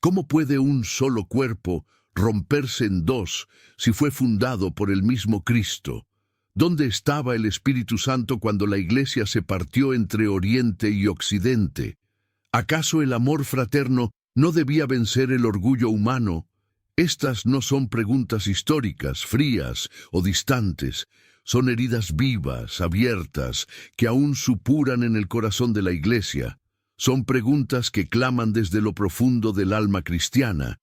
¿Cómo puede un solo cuerpo romperse en dos si fue fundado por el mismo Cristo? ¿Dónde estaba el Espíritu Santo cuando la Iglesia se partió entre Oriente y Occidente? ¿Acaso el amor fraterno no debía vencer el orgullo humano? Estas no son preguntas históricas, frías o distantes. Son heridas vivas, abiertas, que aún supuran en el corazón de la Iglesia. Son preguntas que claman desde lo profundo del alma cristiana,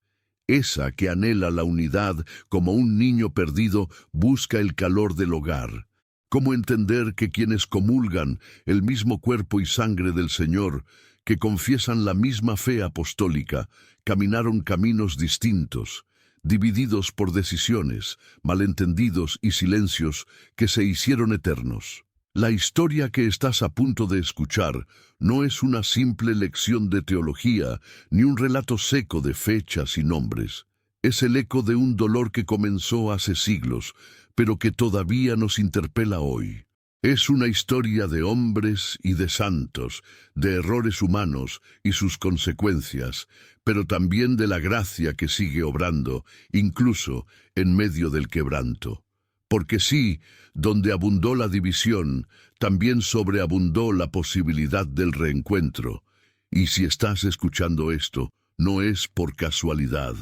esa que anhela la unidad como un niño perdido busca el calor del hogar. ¿Cómo entender que quienes comulgan el mismo cuerpo y sangre del Señor, que confiesan la misma fe apostólica, caminaron caminos distintos, divididos por decisiones, malentendidos y silencios que se hicieron eternos? La historia que estás a punto de escuchar no es una simple lección de teología, ni un relato seco de fechas y nombres. Es el eco de un dolor que comenzó hace siglos, pero que todavía nos interpela hoy. Es una historia de hombres y de santos, de errores humanos y sus consecuencias, pero también de la gracia que sigue obrando, incluso en medio del quebranto. Porque sí, donde abundó la división, también sobreabundó la posibilidad del reencuentro. Y si estás escuchando esto, no es por casualidad.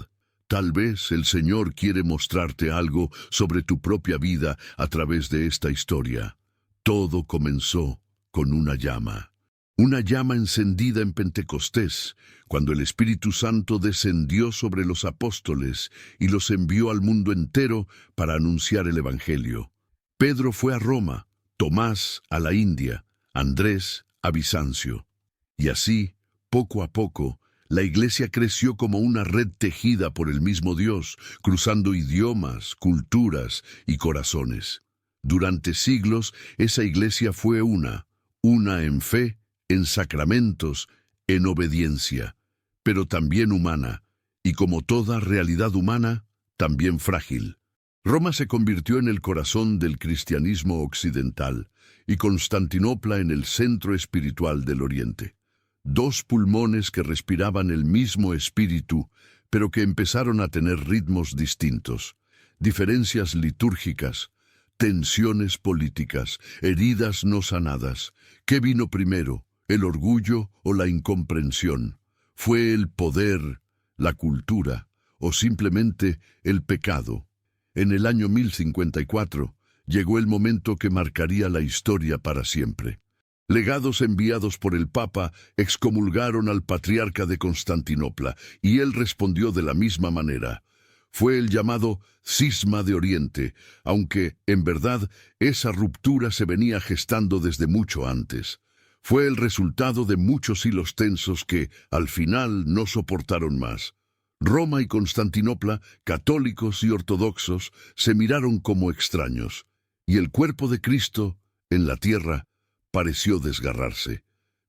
Tal vez el Señor quiere mostrarte algo sobre tu propia vida a través de esta historia. Todo comenzó con una llama encendida en Pentecostés, cuando el Espíritu Santo descendió sobre los apóstoles y los envió al mundo entero para anunciar el Evangelio. Pedro fue a Roma, Tomás a la India, Andrés a Bizancio. Y así, poco a poco, la Iglesia creció como una red tejida por el mismo Dios, cruzando idiomas, culturas y corazones. Durante siglos, esa Iglesia fue una en fe, en sacramentos, en obediencia, pero también humana, y como toda realidad humana, también frágil. Roma se convirtió en el corazón del cristianismo occidental, y Constantinopla en el centro espiritual del Oriente. Dos pulmones que respiraban el mismo espíritu, pero que empezaron a tener ritmos distintos, diferencias litúrgicas, tensiones políticas, heridas no sanadas. ¿Qué vino primero, el orgullo o la incomprensión? ¿Fue el poder, la cultura o simplemente el pecado? En el año 1054 llegó el momento que marcaría la historia para siempre. Legados enviados por el Papa excomulgaron al patriarca de Constantinopla y él respondió de la misma manera. Fue el llamado Cisma de Oriente, aunque, en verdad, esa ruptura se venía gestando desde mucho antes. Fue el resultado de muchos hilos tensos que, al final, no soportaron más. Roma y Constantinopla, católicos y ortodoxos, se miraron como extraños, y el cuerpo de Cristo, en la tierra, pareció desgarrarse.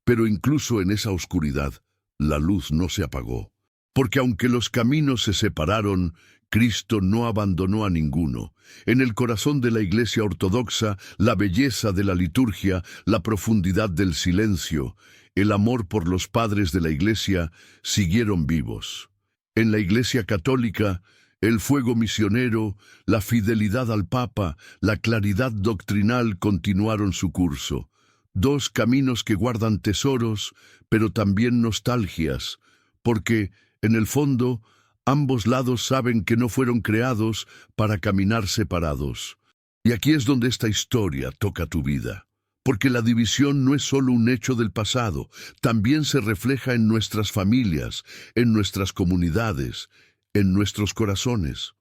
Pero incluso en esa oscuridad, la luz no se apagó. Porque aunque los caminos se separaron, Cristo no abandonó a ninguno. En el corazón de la Iglesia ortodoxa, la belleza de la liturgia, la profundidad del silencio, el amor por los padres de la Iglesia siguieron vivos. En la Iglesia católica, el fuego misionero, la fidelidad al Papa, la claridad doctrinal continuaron su curso. Dos caminos que guardan tesoros, pero también nostalgias, porque, en el fondo, ambos lados saben que no fueron creados para caminar separados. Y aquí es donde esta historia toca tu vida. Porque la división no es solo un hecho del pasado, también se refleja en nuestras familias, en nuestras comunidades, en nuestros corazones.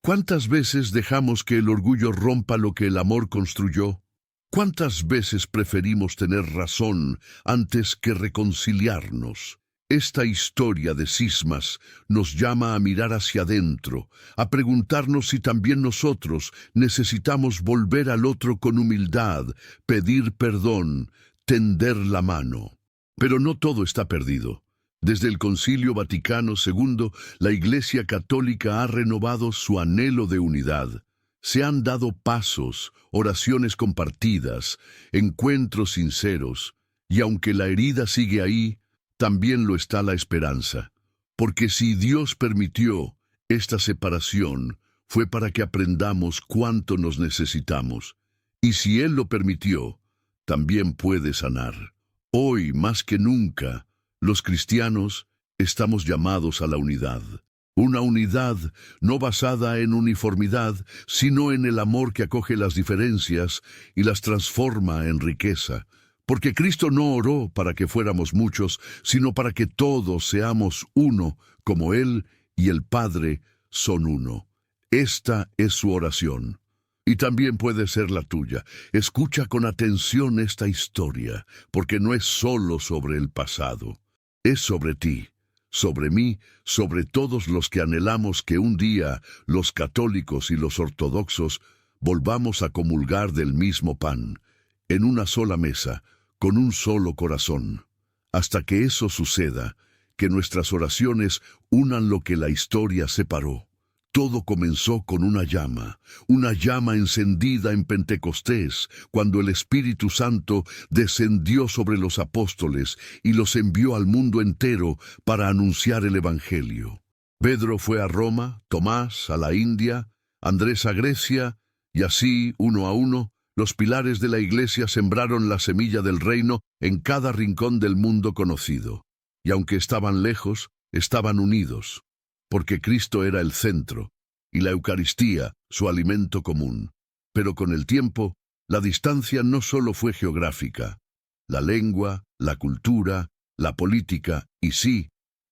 ¿Cuántas veces dejamos que el orgullo rompa lo que el amor construyó? ¿Cuántas veces preferimos tener razón antes que reconciliarnos? Esta historia de cismas nos llama a mirar hacia adentro, a preguntarnos si también nosotros necesitamos volver al otro con humildad, pedir perdón, tender la mano. Pero no todo está perdido. Desde el Concilio Vaticano II, la Iglesia Católica ha renovado su anhelo de unidad. Se han dado pasos, oraciones compartidas, encuentros sinceros, y aunque la herida sigue ahí, también lo está la esperanza. Porque si Dios permitió esta separación, fue para que aprendamos cuánto nos necesitamos. Y si Él lo permitió, también puede sanar. Hoy, más que nunca, los cristianos estamos llamados a la unidad. Una unidad no basada en uniformidad, sino en el amor que acoge las diferencias y las transforma en riqueza. Porque Cristo no oró para que fuéramos muchos, sino para que todos seamos uno, como Él y el Padre son uno. Esta es su oración. Y también puede ser la tuya. Escucha con atención esta historia, porque no es solo sobre el pasado. Es sobre ti, sobre mí, sobre todos los que anhelamos que un día los católicos y los ortodoxos volvamos a comulgar del mismo pan, en una sola mesa, con un solo corazón. Hasta que eso suceda, que nuestras oraciones unan lo que la historia separó. Todo comenzó con una llama encendida en Pentecostés, cuando el Espíritu Santo descendió sobre los apóstoles y los envió al mundo entero para anunciar el Evangelio. Pedro fue a Roma, Tomás a la India, Andrés a Grecia, y así, uno a uno, los pilares de la Iglesia sembraron la semilla del reino en cada rincón del mundo conocido. Y aunque estaban lejos, estaban unidos, porque Cristo era el centro, y la Eucaristía su alimento común. Pero con el tiempo, la distancia no solo fue geográfica. La lengua, la cultura, la política y sí,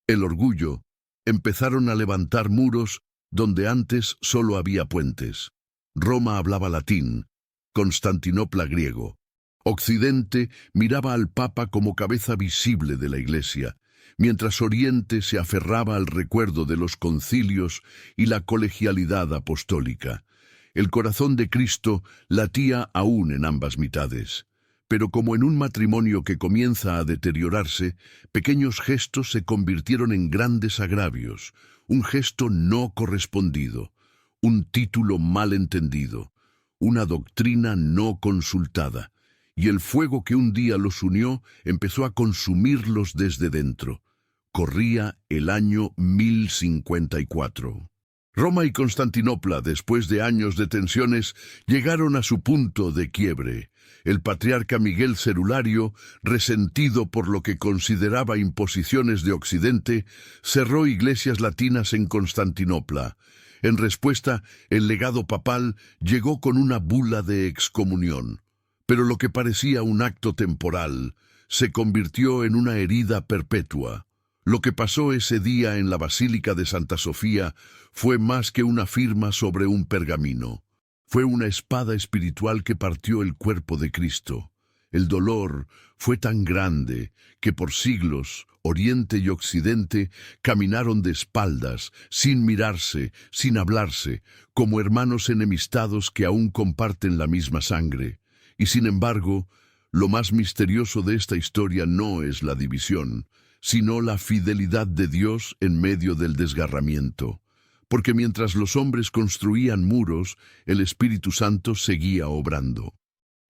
el orgullo, empezaron a levantar muros donde antes solo había puentes. Roma hablaba latín, Constantinopla griego. Occidente miraba al Papa como cabeza visible de la Iglesia, mientras Oriente se aferraba al recuerdo de los concilios y la colegialidad apostólica. El corazón de Cristo latía aún en ambas mitades. Pero como en un matrimonio que comienza a deteriorarse, pequeños gestos se convirtieron en grandes agravios, un gesto no correspondido, un título mal entendido, una doctrina no consultada, y el fuego que un día los unió empezó a consumirlos desde dentro. Corría el año 1054. Roma y Constantinopla, después de años de tensiones, llegaron a su punto de quiebre. El patriarca Miguel Cerulario, resentido por lo que consideraba imposiciones de Occidente, cerró iglesias latinas en Constantinopla. En respuesta, el legado papal llegó con una bula de excomunión. Pero lo que parecía un acto temporal se convirtió en una herida perpetua. Lo que pasó ese día en la Basílica de Santa Sofía fue más que una firma sobre un pergamino. Fue una espada espiritual que partió el cuerpo de Cristo. El dolor fue tan grande que por siglos Oriente y Occidente caminaron de espaldas, sin mirarse, sin hablarse, como hermanos enemistados que aún comparten la misma sangre. Y sin embargo, lo más misterioso de esta historia no es la división, sino la fidelidad de Dios en medio del desgarramiento. Porque mientras los hombres construían muros, el Espíritu Santo seguía obrando.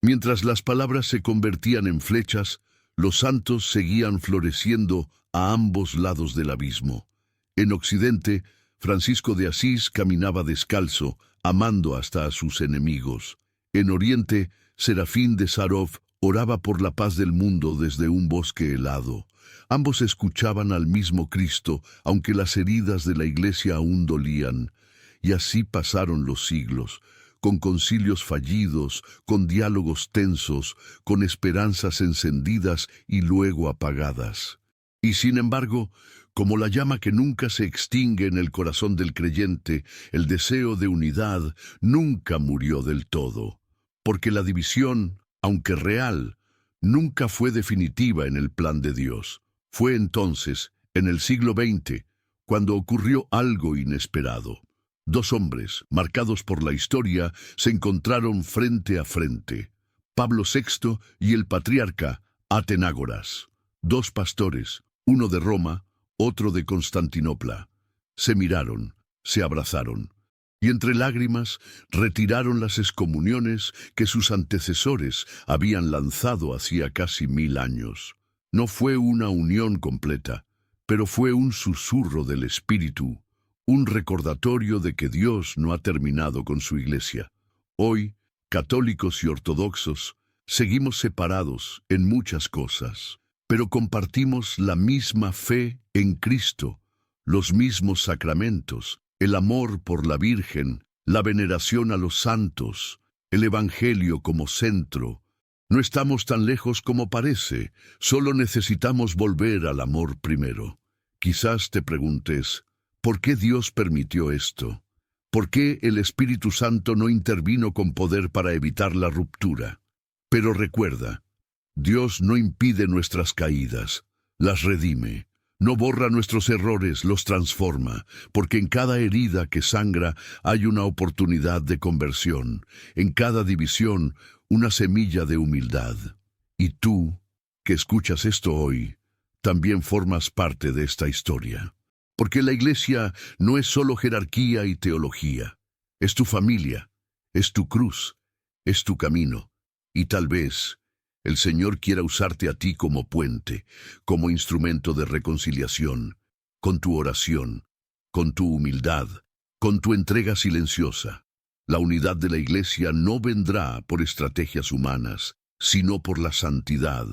Mientras las palabras se convertían en flechas, los santos seguían floreciendo a ambos lados del abismo. En Occidente, Francisco de Asís caminaba descalzo, amando hasta a sus enemigos. En Oriente, Serafín de Sarov oraba por la paz del mundo desde un bosque helado. Ambos escuchaban al mismo Cristo, aunque las heridas de la Iglesia aún dolían. Y así pasaron los siglos, con concilios fallidos, con diálogos tensos, con esperanzas encendidas y luego apagadas. Y sin embargo, como la llama que nunca se extingue en el corazón del creyente, el deseo de unidad nunca murió del todo. Porque la división, aunque real, nunca fue definitiva en el plan de Dios. Fue entonces, en el siglo XX, cuando ocurrió algo inesperado. Dos hombres, marcados por la historia, se encontraron frente a frente. Pablo VI y el patriarca Atenágoras. Dos pastores, uno de Roma, otro de Constantinopla. Se miraron, se abrazaron, y entre lágrimas retiraron las excomuniones que sus antecesores habían lanzado hacía casi 1000 años. No fue una unión completa, pero fue un susurro del Espíritu, un recordatorio de que Dios no ha terminado con su iglesia. Hoy, católicos y ortodoxos, seguimos separados en muchas cosas, pero compartimos la misma fe en Cristo, los mismos sacramentos, el amor por la Virgen, la veneración a los santos, el Evangelio como centro. No estamos tan lejos como parece, solo necesitamos volver al amor primero. Quizás te preguntes, ¿por qué Dios permitió esto? ¿Por qué el Espíritu Santo no intervino con poder para evitar la ruptura? Pero recuerda, Dios no impide nuestras caídas, las redime. No borra nuestros errores, los transforma, porque en cada herida que sangra hay una oportunidad de conversión, en cada división una semilla de humildad. Y tú, que escuchas esto hoy, también formas parte de esta historia. Porque la iglesia no es solo jerarquía y teología, es tu familia, es tu cruz, es tu camino, y tal vez el Señor quiera usarte a ti como puente, como instrumento de reconciliación, con tu oración, con tu humildad, con tu entrega silenciosa. La unidad de la iglesia no vendrá por estrategias humanas, sino por la santidad.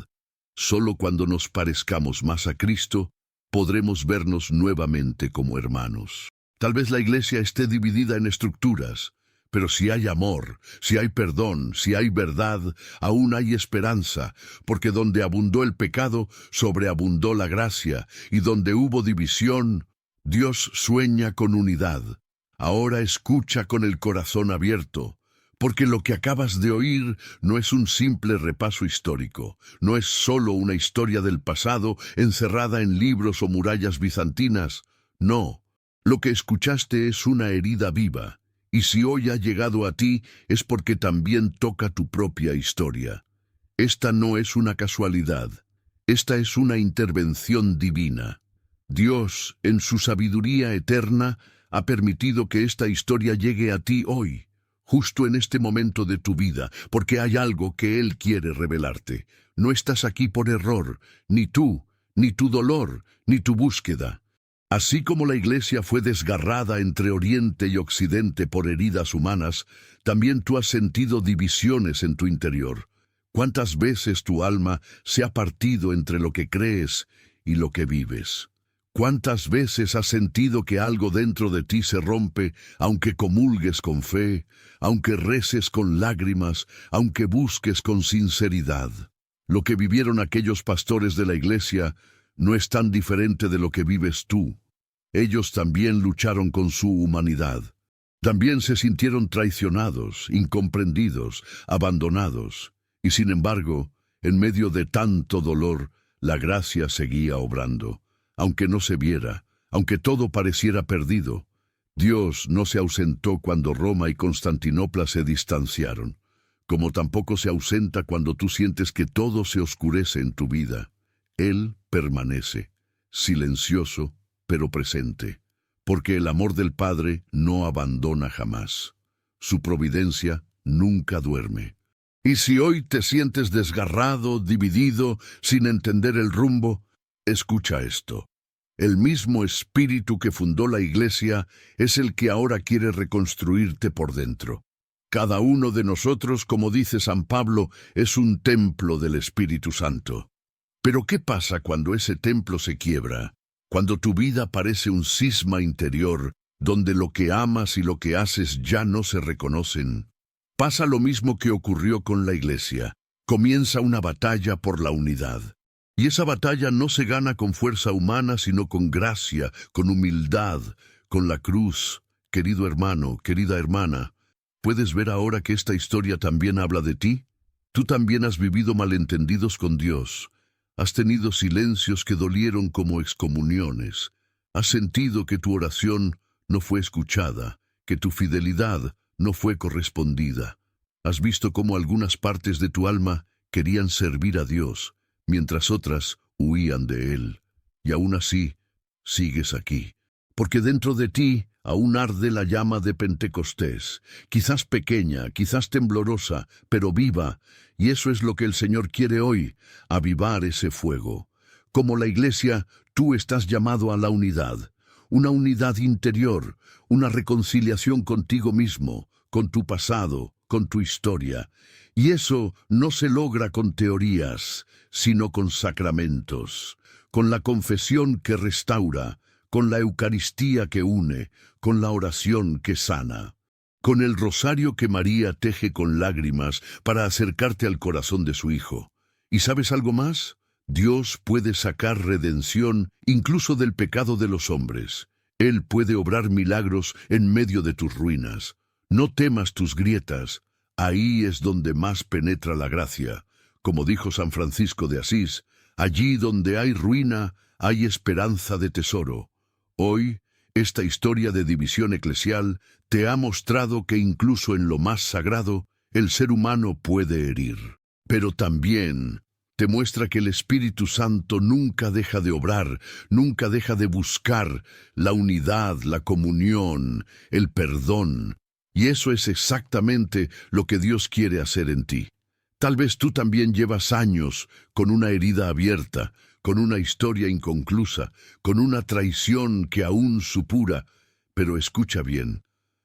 Solo cuando nos parezcamos más a Cristo, podremos vernos nuevamente como hermanos. Tal vez la iglesia esté dividida en estructuras, pero si hay amor, si hay perdón, si hay verdad, aún hay esperanza, porque donde abundó el pecado, sobreabundó la gracia, y donde hubo división, Dios sueña con unidad. Ahora escucha con el corazón abierto, porque lo que acabas de oír no es un simple repaso histórico, no es solo una historia del pasado encerrada en libros o murallas bizantinas. No, lo que escuchaste es una herida viva. Y si hoy ha llegado a ti, es porque también toca tu propia historia. Esta no es una casualidad, esta es una intervención divina. Dios, en su sabiduría eterna, ha permitido que esta historia llegue a ti hoy, justo en este momento de tu vida, porque hay algo que Él quiere revelarte. No estás aquí por error, ni tú, ni tu dolor, ni tu búsqueda. Así como la iglesia fue desgarrada entre Oriente y Occidente por heridas humanas, también tú has sentido divisiones en tu interior. ¿Cuántas veces tu alma se ha partido entre lo que crees y lo que vives? ¿Cuántas veces has sentido que algo dentro de ti se rompe, aunque comulgues con fe, aunque reces con lágrimas, aunque busques con sinceridad? Lo que vivieron aquellos pastores de la iglesia no es tan diferente de lo que vives tú. Ellos también lucharon con su humanidad. También se sintieron traicionados, incomprendidos, abandonados. Y sin embargo, en medio de tanto dolor, la gracia seguía obrando. Aunque no se viera, aunque todo pareciera perdido, Dios no se ausentó cuando Roma y Constantinopla se distanciaron, como tampoco se ausenta cuando tú sientes que todo se oscurece en tu vida. Él permanece, silencioso, pero presente, porque el amor del Padre no abandona jamás. Su providencia nunca duerme. Y si hoy te sientes desgarrado, dividido, sin entender el rumbo, escucha esto. El mismo Espíritu que fundó la Iglesia es el que ahora quiere reconstruirte por dentro. Cada uno de nosotros, como dice San Pablo, es un templo del Espíritu Santo. Pero ¿qué pasa cuando ese templo se quiebra? Cuando tu vida parece un cisma interior, donde lo que amas y lo que haces ya no se reconocen. Pasa lo mismo que ocurrió con la Iglesia. Comienza una batalla por la unidad. Y esa batalla no se gana con fuerza humana, sino con gracia, con humildad, con la cruz. Querido hermano, querida hermana, ¿puedes ver ahora que esta historia también habla de ti? Tú también has vivido malentendidos con Dios. Has tenido silencios que dolieron como excomuniones. Has sentido que tu oración no fue escuchada, que tu fidelidad no fue correspondida. Has visto cómo algunas partes de tu alma querían servir a Dios, mientras otras huían de Él. Y aún así, sigues aquí, porque dentro de ti aún arde la llama de Pentecostés, quizás pequeña, quizás temblorosa, pero viva, y eso es lo que el Señor quiere hoy, avivar ese fuego. Como la Iglesia, tú estás llamado a la unidad, una unidad interior, una reconciliación contigo mismo, con tu pasado, con tu historia. Y eso no se logra con teorías, sino con sacramentos, con la confesión que restaura, con la Eucaristía que une, con la oración que sana, con el rosario que María teje con lágrimas para acercarte al corazón de su Hijo. ¿Y sabes algo más? Dios puede sacar redención incluso del pecado de los hombres. Él puede obrar milagros en medio de tus ruinas. No temas tus grietas, ahí es donde más penetra la gracia. Como dijo San Francisco de Asís, allí donde hay ruina, hay esperanza de tesoro. Hoy, esta historia de división eclesial te ha mostrado que incluso en lo más sagrado, el ser humano puede herir. Pero también te muestra que el Espíritu Santo nunca deja de obrar, nunca deja de buscar la unidad, la comunión, el perdón. Y eso es exactamente lo que Dios quiere hacer en ti. Tal vez tú también llevas años con una herida abierta, con una historia inconclusa, con una traición que aún supura, pero escucha bien,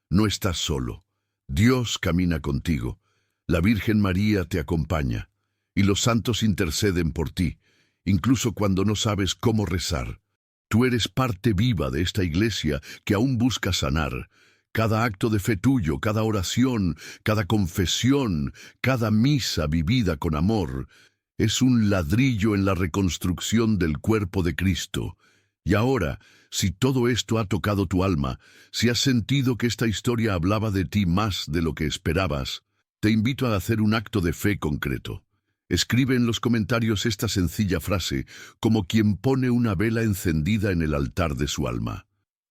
no estás solo. Dios camina contigo, la Virgen María te acompaña, y los santos interceden por ti, incluso cuando no sabes cómo rezar. Tú eres parte viva de esta iglesia que aún busca sanar. Cada acto de fe tuyo, cada oración, cada confesión, cada misa vivida con amor, es un ladrillo en la reconstrucción del cuerpo de Cristo. Y ahora, si todo esto ha tocado tu alma, si has sentido que esta historia hablaba de ti más de lo que esperabas, te invito a hacer un acto de fe concreto. Escribe en los comentarios esta sencilla frase, como quien pone una vela encendida en el altar de su alma.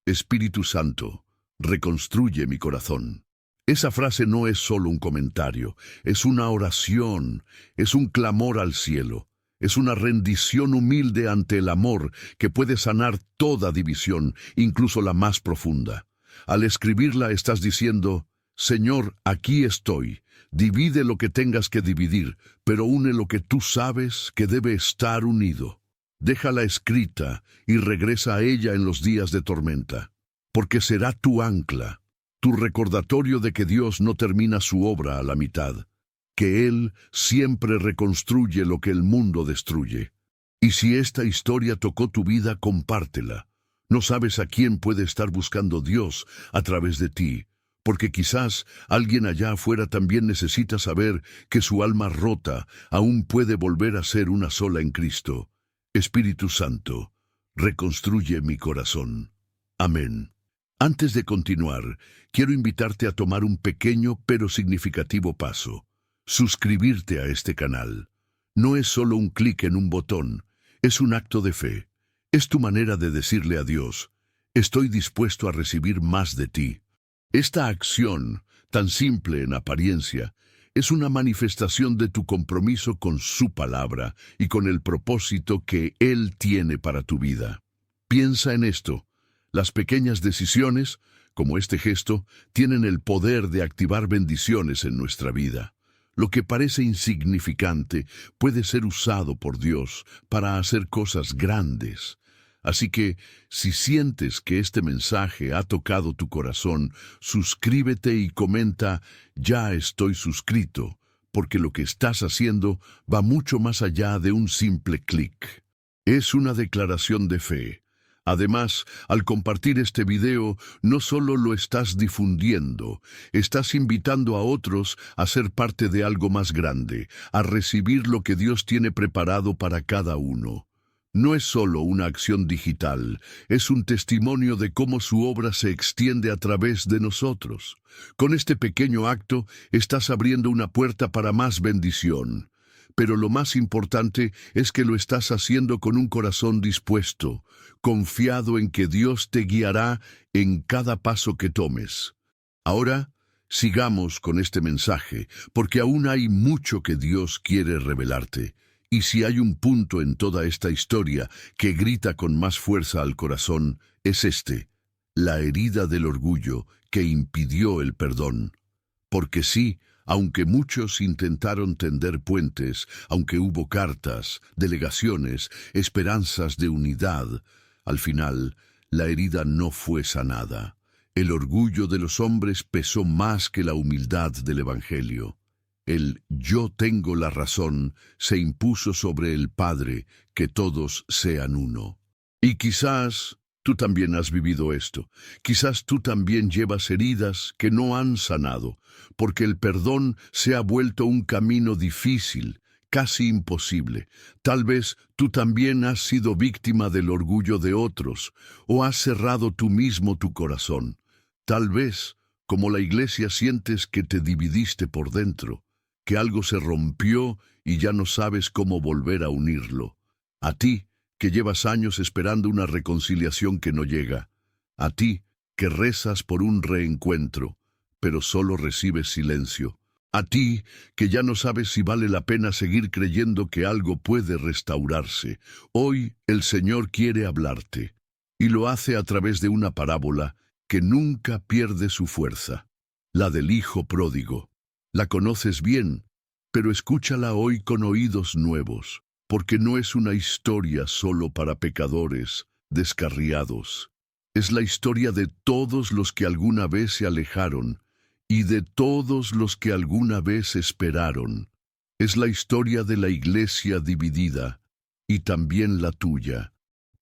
Espíritu Santo, reconstruye mi corazón. Esa frase no es solo un comentario, es una oración, es un clamor al cielo, es una rendición humilde ante el amor que puede sanar toda división, incluso la más profunda. Al escribirla estás diciendo, Señor, aquí estoy, divide lo que tengas que dividir, pero une lo que tú sabes que debe estar unido. Déjala escrita y regresa a ella en los días de tormenta, porque será tu ancla, tu recordatorio de que Dios no termina su obra a la mitad, que Él siempre reconstruye lo que el mundo destruye. Y si esta historia tocó tu vida, compártela. No sabes a quién puede estar buscando Dios a través de ti, porque quizás alguien allá afuera también necesita saber que su alma rota aún puede volver a ser una sola en Cristo. Espíritu Santo, reconstruye mi corazón. Amén. Antes de continuar, quiero invitarte a tomar un pequeño pero significativo paso. Suscribirte a este canal. No es solo un clic en un botón, es un acto de fe. Es tu manera de decirle a Dios, estoy dispuesto a recibir más de ti. Esta acción, tan simple en apariencia, es una manifestación de tu compromiso con su palabra y con el propósito que Él tiene para tu vida. Piensa en esto. Las pequeñas decisiones, como este gesto, tienen el poder de activar bendiciones en nuestra vida. Lo que parece insignificante puede ser usado por Dios para hacer cosas grandes. Así que, si sientes que este mensaje ha tocado tu corazón, suscríbete y comenta, ya estoy suscrito, porque lo que estás haciendo va mucho más allá de un simple clic. Es una declaración de fe. Además, al compartir este video, no solo lo estás difundiendo, estás invitando a otros a ser parte de algo más grande, a recibir lo que Dios tiene preparado para cada uno. No es solo una acción digital, es un testimonio de cómo su obra se extiende a través de nosotros. Con este pequeño acto, estás abriendo una puerta para más bendición. Pero lo más importante es que lo estás haciendo con un corazón dispuesto, confiado en que Dios te guiará en cada paso que tomes. Ahora, sigamos con este mensaje, porque aún hay mucho que Dios quiere revelarte. Y si hay un punto en toda esta historia que grita con más fuerza al corazón, es este: la herida del orgullo que impidió el perdón. Porque sí, Aunque muchos intentaron tender puentes, aunque hubo cartas, delegaciones, esperanzas de unidad, al final la herida no fue sanada. El orgullo de los hombres pesó más que la humildad del Evangelio. El yo tengo la razón se impuso sobre el Padre, que todos sean uno. Y quizás tú también has vivido esto. Quizás tú también llevas heridas que no han sanado, porque el perdón se ha vuelto un camino difícil, casi imposible. Tal vez tú también has sido víctima del orgullo de otros, o has cerrado tú mismo tu corazón. Tal vez, como la iglesia, sientes que te dividiste por dentro, que algo se rompió y ya no sabes cómo volver a unirlo. A ti, que llevas años esperando una reconciliación que no llega. A ti, que rezas por un reencuentro, pero solo recibes silencio. A ti, que ya no sabes si vale la pena seguir creyendo que algo puede restaurarse. Hoy el Señor quiere hablarte, y lo hace a través de una parábola que nunca pierde su fuerza, la del hijo pródigo. La conoces bien, pero escúchala hoy con oídos nuevos, porque no es una historia solo para pecadores descarriados. Es la historia de todos los que alguna vez se alejaron y de todos los que alguna vez esperaron. Es la historia de la iglesia dividida y también la tuya.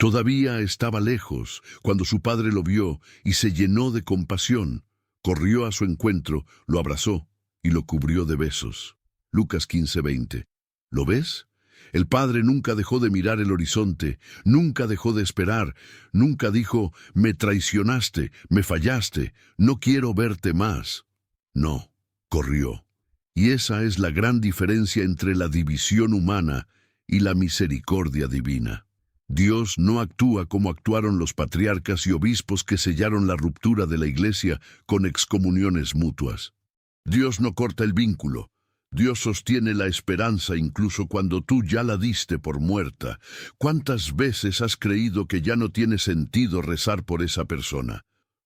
Todavía estaba lejos cuando su padre lo vio y se llenó de compasión. Corrió a su encuentro, lo abrazó y lo cubrió de besos. Lucas 15:20. ¿Lo ves? El padre nunca dejó de mirar el horizonte, nunca dejó de esperar, nunca dijo, me traicionaste, me fallaste, no quiero verte más. No, corrió. Y esa es la gran diferencia entre la división humana y la misericordia divina. Dios no actúa como actuaron los patriarcas y obispos que sellaron la ruptura de la iglesia con excomuniones mutuas. Dios no corta el vínculo. Dios sostiene la esperanza incluso cuando tú ya la diste por muerta. ¿Cuántas veces has creído que ya no tiene sentido rezar por esa persona?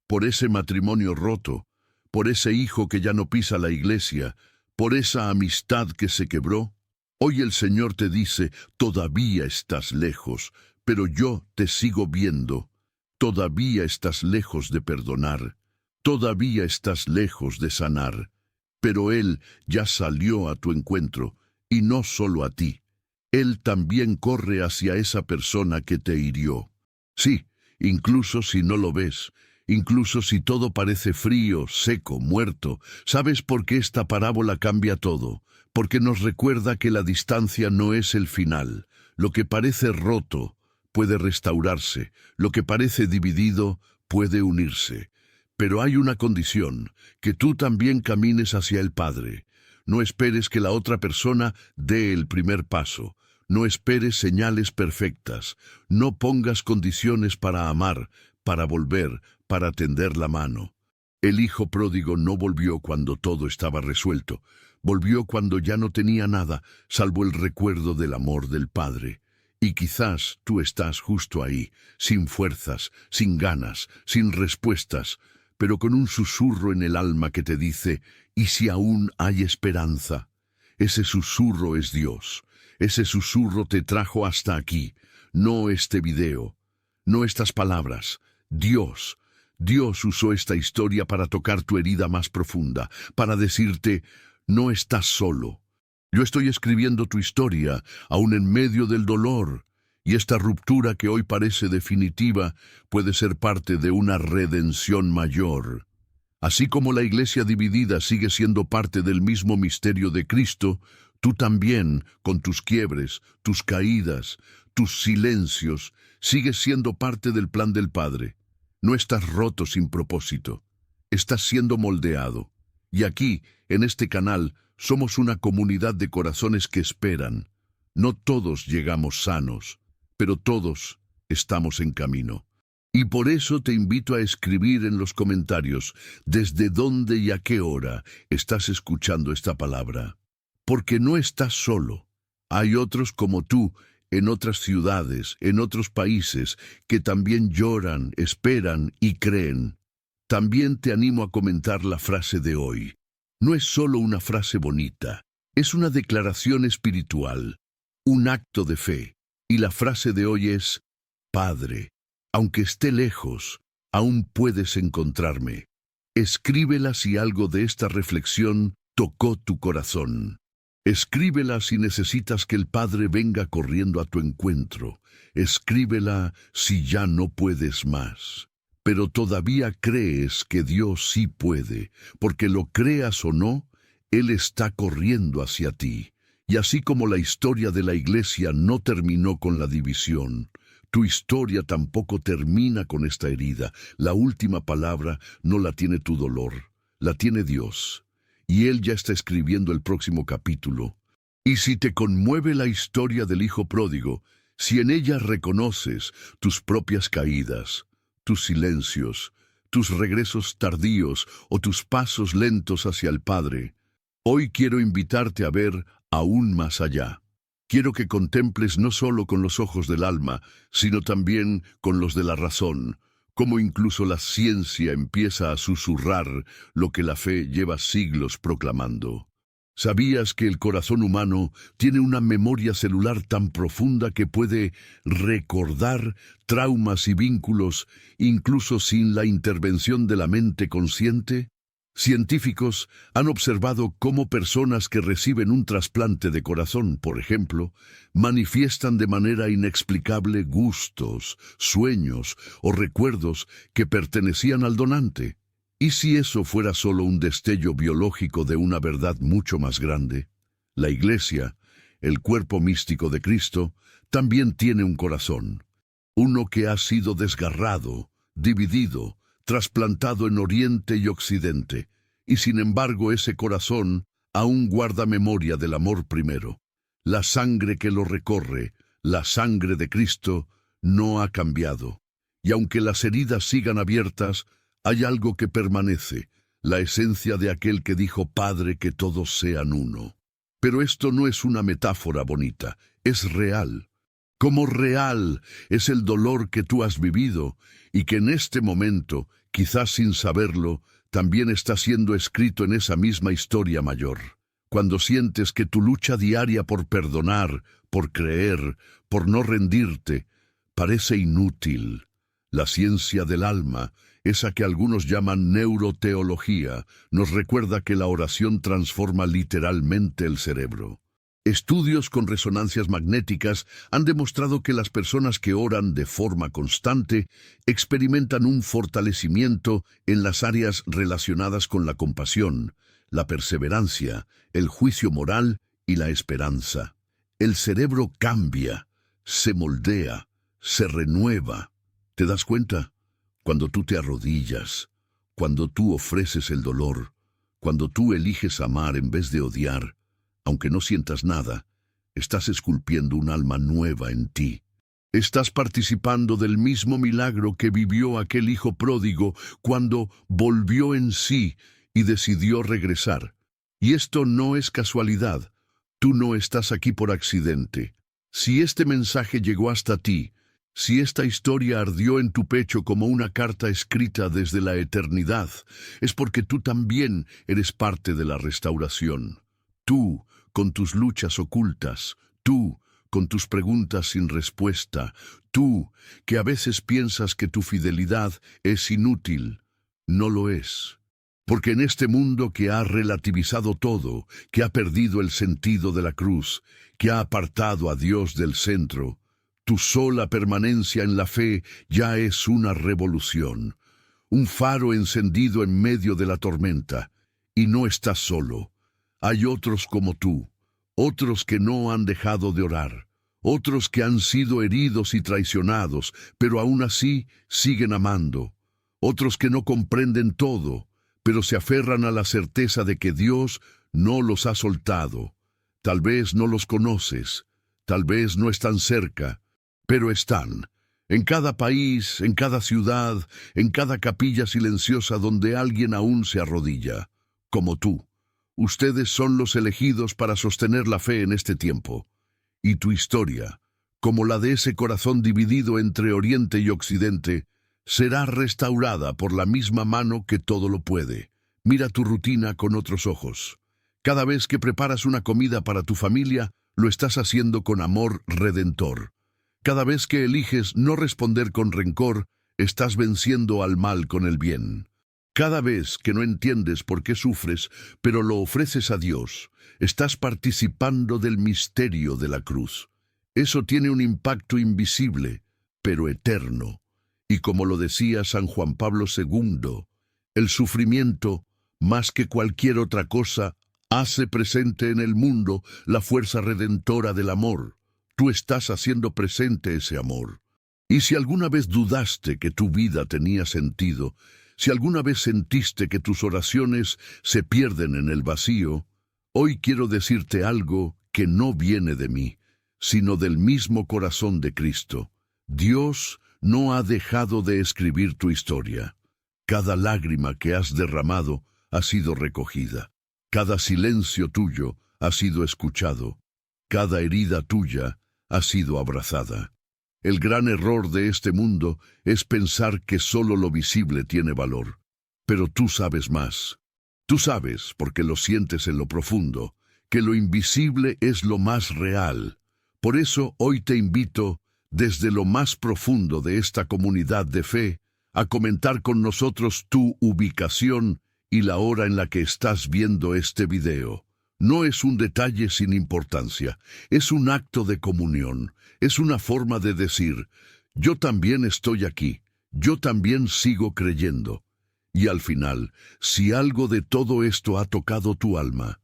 Por ese matrimonio roto, por ese hijo que ya no pisa la iglesia, por esa amistad que se quebró. Hoy el Señor te dice, todavía estás lejos, pero yo te sigo viendo. Todavía estás lejos de perdonar. Todavía estás lejos de sanar. Pero Él ya salió a tu encuentro, y no solo a ti. Él también corre hacia esa persona que te hirió. Sí, incluso si no lo ves, incluso si todo parece frío, seco, muerto, ¿sabes por qué esta parábola cambia todo? Porque nos recuerda que la distancia no es el final. Lo que parece roto puede restaurarse, lo que parece dividido puede unirse. Pero hay una condición, que tú también camines hacia el Padre. No esperes que la otra persona dé el primer paso. No esperes señales perfectas. No pongas condiciones para amar, para volver, para tender la mano. El hijo pródigo no volvió cuando todo estaba resuelto. Volvió cuando ya no tenía nada, salvo el recuerdo del amor del Padre. Y quizás tú estás justo ahí, sin fuerzas, sin ganas, sin respuestas, pero con un susurro en el alma que te dice, ¿y si aún hay esperanza? Ese susurro es Dios. Ese susurro te trajo hasta aquí, no este video, no estas palabras. Dios usó esta historia para tocar tu herida más profunda, para decirte, no estás solo. Yo estoy escribiendo tu historia, aún en medio del dolor. Y esta ruptura que hoy parece definitiva puede ser parte de una redención mayor. Así como la iglesia dividida sigue siendo parte del mismo misterio de Cristo, tú también, con tus quiebres, tus caídas, tus silencios, sigues siendo parte del plan del Padre. No estás roto sin propósito. Estás siendo moldeado. Y aquí, en este canal, somos una comunidad de corazones que esperan. No todos llegamos sanos, pero todos estamos en camino. Y por eso te invito a escribir en los comentarios desde dónde y a qué hora estás escuchando esta palabra. Porque no estás solo. Hay otros como tú en otras ciudades, en otros países, que también lloran, esperan y creen. También te animo a comentar la frase de hoy. no es solo una frase bonita, es una declaración espiritual, un acto de fe. Y la frase de hoy es: Padre, aunque esté lejos, aún puedes encontrarme. Escríbela si algo de esta reflexión tocó tu corazón. Escríbela si necesitas que el Padre venga corriendo a tu encuentro. Escríbela si ya no puedes más. Pero todavía crees que Dios sí puede, porque lo creas o no, Él está corriendo hacia ti. Y así como la historia de la iglesia no terminó con la división, tu historia tampoco termina con esta herida. La última palabra no la tiene tu dolor, la tiene Dios. Y Él ya está escribiendo el próximo capítulo. Y si te conmueve la historia del Hijo Pródigo, si en ella reconoces tus propias caídas, tus silencios, tus regresos tardíos o tus pasos lentos hacia el Padre, hoy quiero invitarte a ver aún más allá. Quiero que contemples no solo con los ojos del alma, sino también con los de la razón, cómo incluso la ciencia empieza a susurrar lo que la fe lleva siglos proclamando. ¿Sabías que el corazón humano tiene una memoria celular tan profunda que puede recordar traumas y vínculos incluso sin la intervención de la mente consciente? Científicos han observado cómo personas que reciben un trasplante de corazón, por ejemplo, manifiestan de manera inexplicable gustos, sueños o recuerdos que pertenecían al donante. ¿Y si eso fuera solo un destello biológico de una verdad mucho más grande? La Iglesia, el cuerpo místico de Cristo, también tiene un corazón, uno que ha sido desgarrado, dividido, trasplantado en Oriente y Occidente, y sin embargo ese corazón aún guarda memoria del amor primero. La sangre que lo recorre, la sangre de Cristo, no ha cambiado. Y aunque las heridas sigan abiertas, hay algo que permanece, la esencia de aquel que dijo: Padre, que todos sean uno. Pero esto no es una metáfora bonita, es real. Como real es el dolor que tú has vivido y que en este momento, quizás sin saberlo, también está siendo escrito en esa misma historia mayor. Cuando sientes que tu lucha diaria por perdonar, por creer, por no rendirte, parece inútil, la ciencia del alma, esa que algunos llaman neuroteología, nos recuerda que la oración transforma literalmente el cerebro. Estudios con resonancias magnéticas han demostrado que las personas que oran de forma constante experimentan un fortalecimiento en las áreas relacionadas con la compasión, la perseverancia, el juicio moral y la esperanza. El cerebro cambia, se moldea, se renueva. ¿Te das cuenta? Cuando tú te arrodillas, cuando tú ofreces el dolor, cuando tú eliges amar en vez de odiar, aunque no sientas nada, estás esculpiendo un alma nueva en ti. Estás participando del mismo milagro que vivió aquel hijo pródigo cuando volvió en sí y decidió regresar. Y esto no es casualidad. Tú no estás aquí por accidente. Si este mensaje llegó hasta ti, si esta historia ardió en tu pecho como una carta escrita desde la eternidad, es porque tú también eres parte de la restauración. Tú, con tus luchas ocultas, tú, con tus preguntas sin respuesta, tú, que a veces piensas que tu fidelidad es inútil, no lo es. Porque en este mundo que ha relativizado todo, que ha perdido el sentido de la cruz, que ha apartado a Dios del centro, tu sola permanencia en la fe ya es una revolución, un faro encendido en medio de la tormenta, y no estás solo. Hay otros como tú, otros que no han dejado de orar, otros que han sido heridos y traicionados, pero aún así siguen amando, otros que no comprenden todo, pero se aferran a la certeza de que Dios no los ha soltado. Tal vez no los conoces, tal vez no están cerca, pero están. En cada país, en cada ciudad, en cada capilla silenciosa donde alguien aún se arrodilla, como tú. Ustedes son los elegidos para sostener la fe en este tiempo. Y tu historia, como la de ese corazón dividido entre Oriente y Occidente, será restaurada por la misma mano que todo lo puede. Mira tu rutina con otros ojos. Cada vez que preparas una comida para tu familia, lo estás haciendo con amor redentor. Cada vez que eliges no responder con rencor, estás venciendo al mal con el bien. Cada vez que no entiendes por qué sufres, pero lo ofreces a Dios, estás participando del misterio de la cruz. Eso tiene un impacto invisible, pero eterno. Y como lo decía San Juan Pablo II, el sufrimiento, más que cualquier otra cosa, hace presente en el mundo la fuerza redentora del amor. Tú estás haciendo presente ese amor. Y si alguna vez dudaste que tu vida tenía sentido, si alguna vez sentiste que tus oraciones se pierden en el vacío, hoy quiero decirte algo que no viene de mí, sino del mismo corazón de Cristo. Dios no ha dejado de escribir tu historia. Cada lágrima que has derramado ha sido recogida. Cada silencio tuyo ha sido escuchado. Cada herida tuya ha sido abrazada. El gran error de este mundo es pensar que solo lo visible tiene valor. Pero tú sabes más. Tú sabes, porque lo sientes en lo profundo, que lo invisible es lo más real. Por eso hoy te invito, desde lo más profundo de esta comunidad de fe, a comentar con nosotros tu ubicación y la hora en la que estás viendo este video. No es un detalle sin importancia, es un acto de comunión, es una forma de decir, yo también estoy aquí, yo también sigo creyendo. Y al final, si algo de todo esto ha tocado tu alma,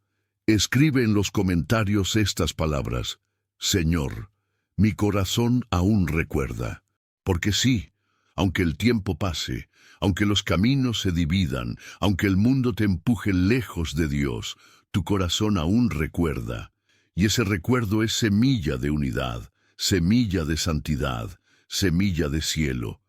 escribe en los comentarios estas palabras: Señor, mi corazón aún recuerda. Porque sí, aunque el tiempo pase, aunque los caminos se dividan, aunque el mundo te empuje lejos de Dios, tu corazón aún recuerda, y ese recuerdo es semilla de unidad, semilla de santidad, semilla de cielo.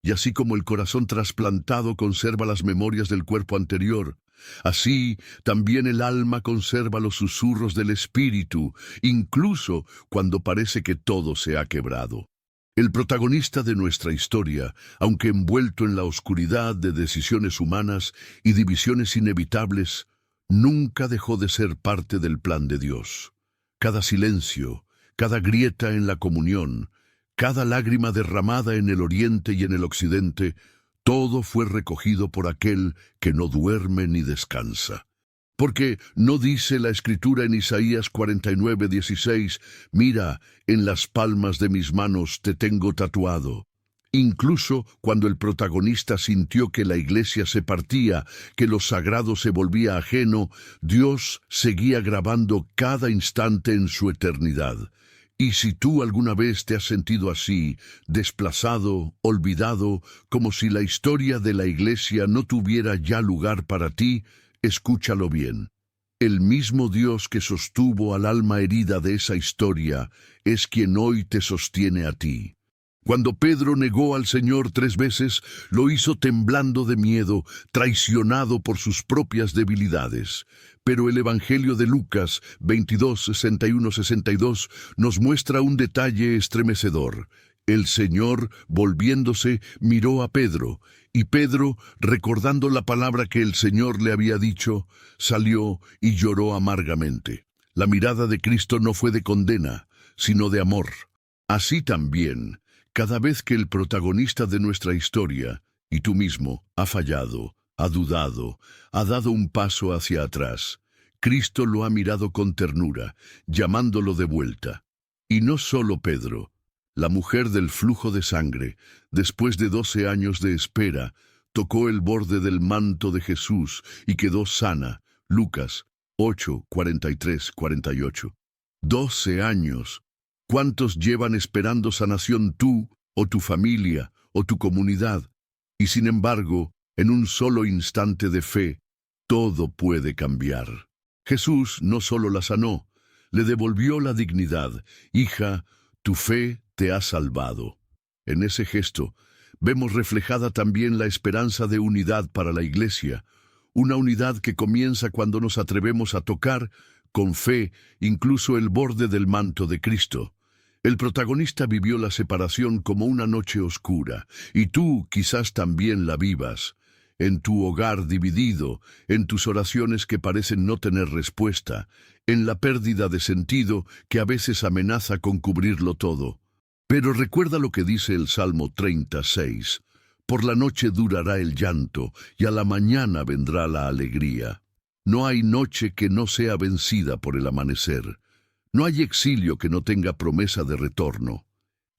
Y así como el corazón trasplantado conserva las memorias del cuerpo anterior, así también el alma conserva los susurros del espíritu, incluso cuando parece que todo se ha quebrado. El protagonista de nuestra historia, aunque envuelto en la oscuridad de decisiones humanas y divisiones inevitables, nunca dejó de ser parte del plan de Dios. Cada silencio, cada grieta en la comunión, cada lágrima derramada en el oriente y en el occidente, todo fue recogido por aquel que no duerme ni descansa. Porque no dice la Escritura en Isaías 49:16, mira, en las palmas de mis manos te tengo tatuado. Incluso cuando el protagonista sintió que la iglesia se partía, que lo sagrado se volvía ajeno, Dios seguía grabando cada instante en su eternidad. Y si tú alguna vez te has sentido así, desplazado, olvidado, como si la historia de la iglesia no tuviera ya lugar para ti, escúchalo bien. El mismo Dios que sostuvo al alma herida de esa historia es quien hoy te sostiene a ti. Cuando Pedro negó al Señor 3 veces, lo hizo temblando de miedo, traicionado por sus propias debilidades. Pero el Evangelio de Lucas 22, 61, 62 nos muestra un detalle estremecedor. El Señor, volviéndose, miró a Pedro, y Pedro, recordando la palabra que el Señor le había dicho, salió y lloró amargamente. La mirada de Cristo no fue de condena, sino de amor. Así también, cada vez que el protagonista de nuestra historia, y tú mismo, ha fallado, ha dudado, ha dado un paso hacia atrás, Cristo lo ha mirado con ternura, llamándolo de vuelta. Y no solo Pedro. La mujer del flujo de sangre, después de 12 años de espera, tocó el borde del manto de Jesús y quedó sana. Lucas 8, 43, 48. 12 años. ¿Cuántos llevan esperando sanación tú, o tu familia, o tu comunidad? Y sin embargo, en un solo instante de fe, todo puede cambiar. Jesús no solo la sanó, le devolvió la dignidad. Hija, tu fe te ha salvado. En ese gesto, vemos reflejada también la esperanza de unidad para la Iglesia, una unidad que comienza cuando nos atrevemos a tocar, con fe, incluso el borde del manto de Cristo. El protagonista vivió la separación como una noche oscura, y tú quizás también la vivas. en tu hogar dividido, en tus oraciones que parecen no tener respuesta, en la pérdida de sentido que a veces amenaza con cubrirlo todo. Pero recuerda lo que dice el Salmo 36. Por la noche durará el llanto, y a la mañana vendrá la alegría. No hay noche que no sea vencida por el amanecer. No hay exilio que no tenga promesa de retorno.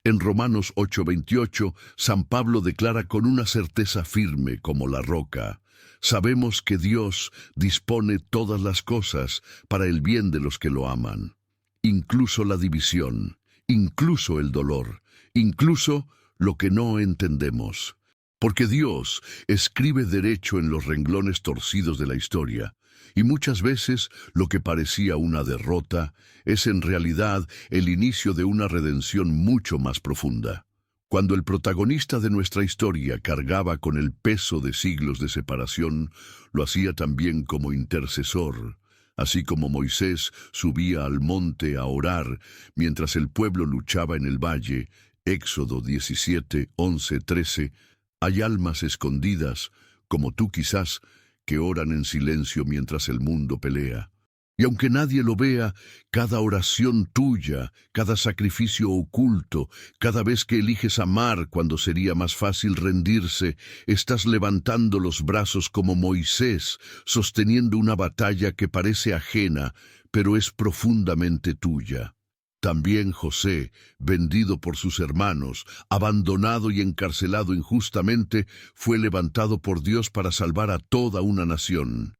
En Romanos 8:28, San Pablo declara con una certeza firme como la roca: sabemos que Dios dispone todas las cosas para el bien de los que lo aman, incluso la división, incluso el dolor, incluso lo que no entendemos. Porque Dios escribe derecho en los renglones torcidos de la historia, y muchas veces lo que parecía una derrota es en realidad el inicio de una redención mucho más profunda. Cuando el protagonista de nuestra historia cargaba con el peso de siglos de separación, lo hacía también como intercesor, así como Moisés subía al monte a orar mientras el pueblo luchaba en el valle. Éxodo 17, 11, 13. Hay almas escondidas, como tú quizás, que oran en silencio mientras el mundo pelea. Y aunque nadie lo vea, cada oración tuya, cada sacrificio oculto, cada vez que eliges amar cuando sería más fácil rendirse, estás levantando los brazos como Moisés, sosteniendo una batalla que parece ajena, pero es profundamente tuya. También José, vendido por sus hermanos, abandonado y encarcelado injustamente, fue levantado por Dios para salvar a toda una nación.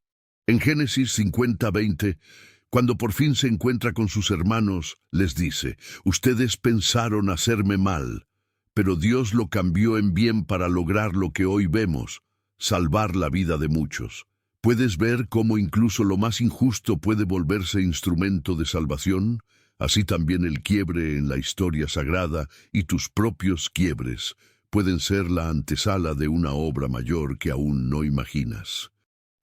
En Génesis 50:20, cuando por fin se encuentra con sus hermanos, les dice: ustedes pensaron hacerme mal, pero Dios lo cambió en bien para lograr lo que hoy vemos, salvar la vida de muchos. ¿Puedes ver cómo incluso lo más injusto puede volverse instrumento de salvación? Así también el quiebre en la historia sagrada y tus propios quiebres pueden ser la antesala de una obra mayor que aún no imaginas.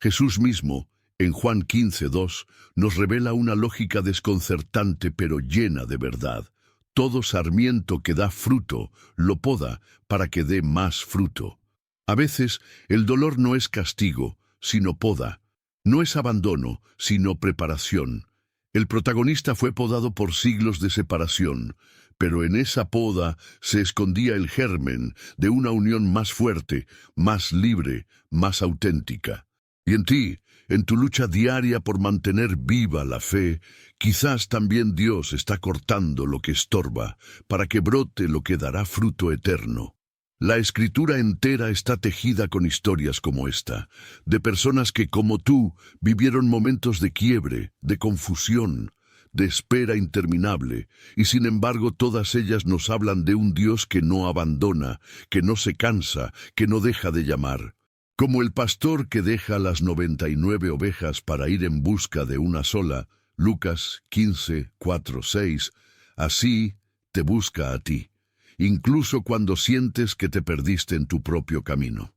Jesús mismo, en Juan 15:2, nos revela una lógica desconcertante pero llena de verdad. Todo sarmiento que da fruto lo poda para que dé más fruto. A veces el dolor no es castigo, sino poda. No es abandono, sino preparación. El protagonista fue podado por siglos de separación, pero en esa poda se escondía el germen de una unión más fuerte, más libre, más auténtica. Y en ti, en tu lucha diaria por mantener viva la fe, quizás también Dios está cortando lo que estorba, para que brote lo que dará fruto eterno. La Escritura entera está tejida con historias como esta, de personas que, como tú, vivieron momentos de quiebre, de confusión, de espera interminable, y sin embargo todas ellas nos hablan de un Dios que no abandona, que no se cansa, que no deja de llamar. Como el pastor que deja las 99 ovejas para ir en busca de una sola, Lucas 15, 4, 6, así te busca a ti, incluso cuando sientes que te perdiste en tu propio camino.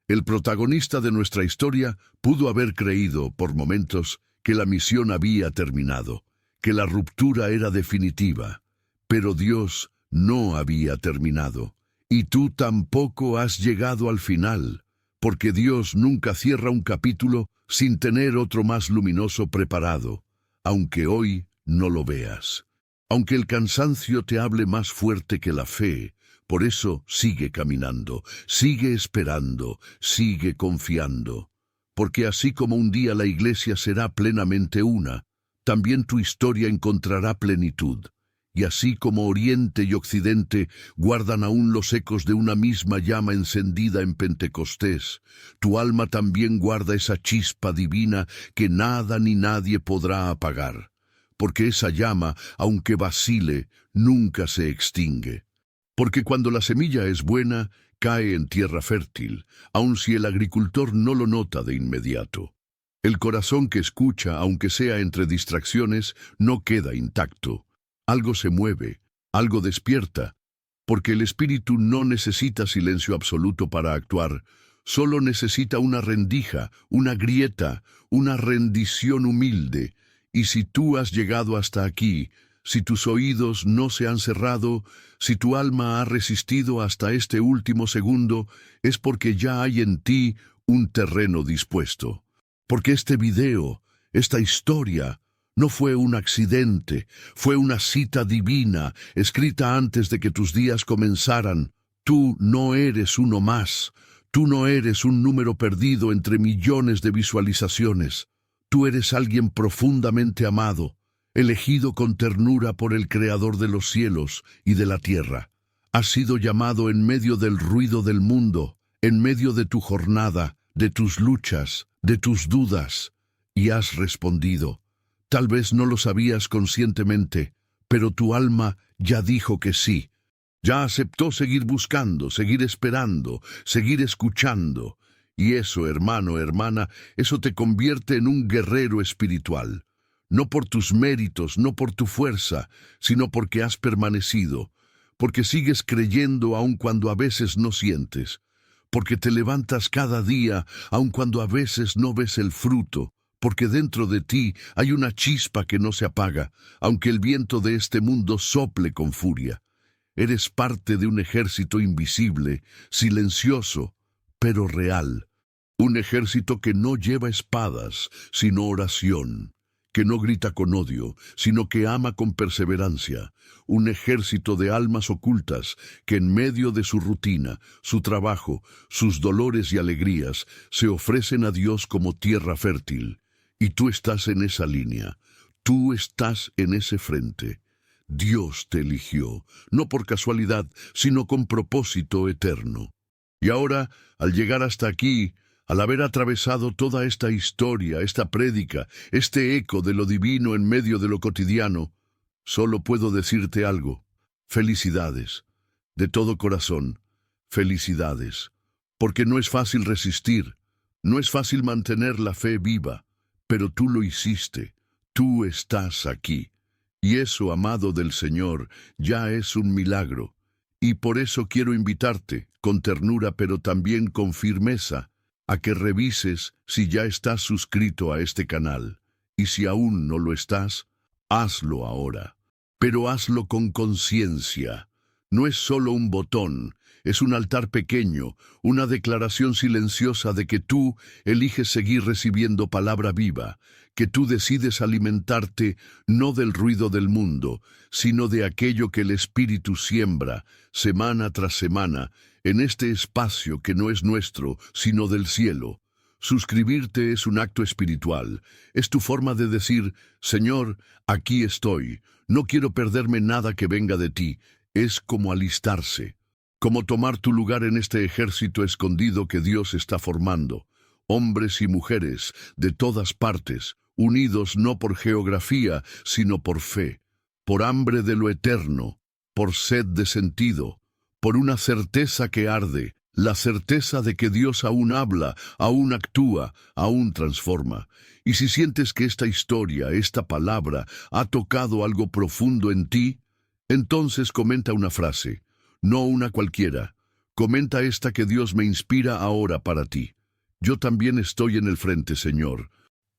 El protagonista de nuestra historia pudo haber creído, por momentos, que la misión había terminado, que la ruptura era definitiva, pero Dios no había terminado, y tú tampoco has llegado al final, porque Dios nunca cierra un capítulo sin tener otro más luminoso preparado, aunque hoy no lo veas. Aunque el cansancio te hable más fuerte que la fe, por eso sigue caminando, sigue esperando, sigue confiando. Porque así como un día la iglesia será plenamente una, también tu historia encontrará plenitud. Y así como Oriente y Occidente guardan aún los ecos de una misma llama encendida en Pentecostés, tu alma también guarda esa chispa divina que nada ni nadie podrá apagar. Porque esa llama, aunque vacile, nunca se extingue. Porque cuando la semilla es buena, cae en tierra fértil, aun si el agricultor no lo nota de inmediato. El corazón que escucha, aunque sea entre distracciones, no queda intacto. Algo se mueve, algo despierta, porque el espíritu no necesita silencio absoluto para actuar, solo necesita una rendija, una grieta, una rendición humilde. Y si tú has llegado hasta aquí, si tus oídos no se han cerrado, si tu alma ha resistido hasta este último segundo, es porque ya hay en ti un terreno dispuesto. Porque este video, esta historia, no fue un accidente, fue una cita divina, escrita antes de que tus días comenzaran. Tú no eres uno más. Tú no eres un número perdido entre millones de visualizaciones. Tú eres alguien profundamente amado, elegido con ternura por el Creador de los cielos y de la tierra. Has sido llamado en medio del ruido del mundo, en medio de tu jornada, de tus luchas, de tus dudas, y has respondido. Tal vez no lo sabías conscientemente, pero tu alma ya dijo que sí. Ya aceptó seguir buscando, seguir esperando, seguir escuchando. Y eso, hermano, hermana, eso te convierte en un guerrero espiritual. No por tus méritos, no por tu fuerza, sino porque has permanecido, porque sigues creyendo aun cuando a veces no sientes, porque te levantas cada día aun cuando a veces no ves el fruto, porque dentro de ti hay una chispa que no se apaga, aunque el viento de este mundo sople con furia. Eres parte de un ejército invisible, silencioso, pero real. Un ejército que no lleva espadas, sino oración, que no grita con odio, sino que ama con perseverancia. Un ejército de almas ocultas que en medio de su rutina, su trabajo, sus dolores y alegrías, se ofrecen a Dios como tierra fértil. Y tú estás en esa línea, tú estás en ese frente. Dios te eligió, no por casualidad, sino con propósito eterno. Y ahora, al llegar hasta aquí, al haber atravesado toda esta historia, esta prédica, este eco de lo divino en medio de lo cotidiano, solo puedo decirte algo. Felicidades. De todo corazón, felicidades. Porque no es fácil resistir, no es fácil mantener la fe viva, pero tú lo hiciste, tú estás aquí. Y eso, amado del Señor, ya es un milagro. Y por eso quiero invitarte, con ternura pero también con firmeza, a que revises si ya estás suscrito a este canal. Y si aún no lo estás, hazlo ahora. Pero hazlo con conciencia. No es solo un botón, es un altar pequeño, una declaración silenciosa de que tú eliges seguir recibiendo palabra viva, que tú decides alimentarte no del ruido del mundo, sino de aquello que el Espíritu siembra, semana tras semana, en este espacio que no es nuestro, sino del cielo. Suscribirte es un acto espiritual, es tu forma de decir, Señor, aquí estoy, no quiero perderme nada que venga de ti, es como alistarse. Como tomar tu lugar en este ejército escondido que Dios está formando. Hombres y mujeres de todas partes, unidos no por geografía, sino por fe, por hambre de lo eterno, por sed de sentido, por una certeza que arde, la certeza de que Dios aún habla, aún actúa, aún transforma. Y si sientes que esta historia, esta palabra, ha tocado algo profundo en ti, entonces comenta una frase. No una cualquiera. Comenta esta que Dios me inspira ahora para ti. Yo también estoy en el frente, Señor.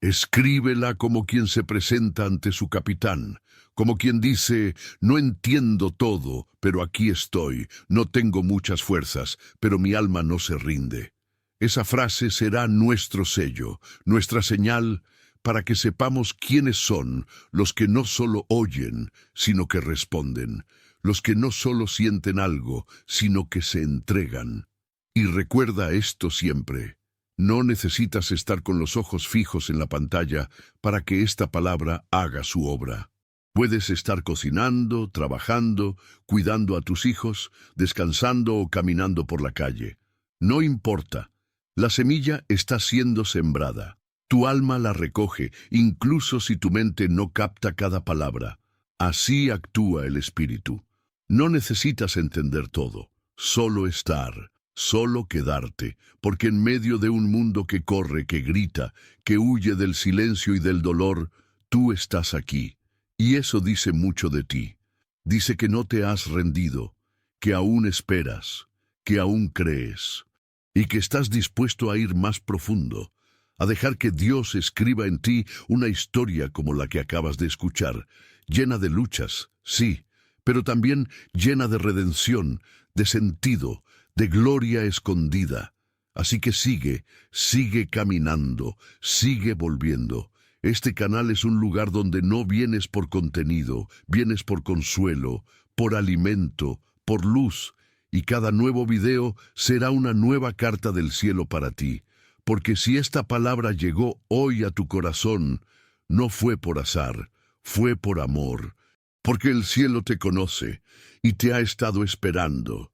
Escríbela como quien se presenta ante su capitán, como quien dice, no entiendo todo, pero aquí estoy, no tengo muchas fuerzas, pero mi alma no se rinde. Esa frase será nuestro sello, nuestra señal, para que sepamos quiénes son los que no solo oyen, sino que responden. Los que no solo sienten algo, sino que se entregan. Y recuerda esto siempre. No necesitas estar con los ojos fijos en la pantalla para que esta palabra haga su obra. Puedes estar cocinando, trabajando, cuidando a tus hijos, descansando o caminando por la calle. No importa. La semilla está siendo sembrada. Tu alma la recoge, incluso si tu mente no capta cada palabra. Así actúa el Espíritu. No necesitas entender todo, solo estar, solo quedarte, porque en medio de un mundo que corre, que grita, que huye del silencio y del dolor, tú estás aquí. Y eso dice mucho de ti. Dice que no te has rendido, que aún esperas, que aún crees, y que estás dispuesto a ir más profundo, a dejar que Dios escriba en ti una historia como la que acabas de escuchar, llena de luchas, sí, pero también llena de redención, de sentido, de gloria escondida. Así que sigue caminando, sigue volviendo. Este canal es un lugar donde no vienes por contenido, vienes por consuelo, por alimento, por luz, y cada nuevo video será una nueva carta del cielo para ti. Porque si esta palabra llegó hoy a tu corazón, no fue por azar, fue por amor. Porque el cielo te conoce y te ha estado esperando.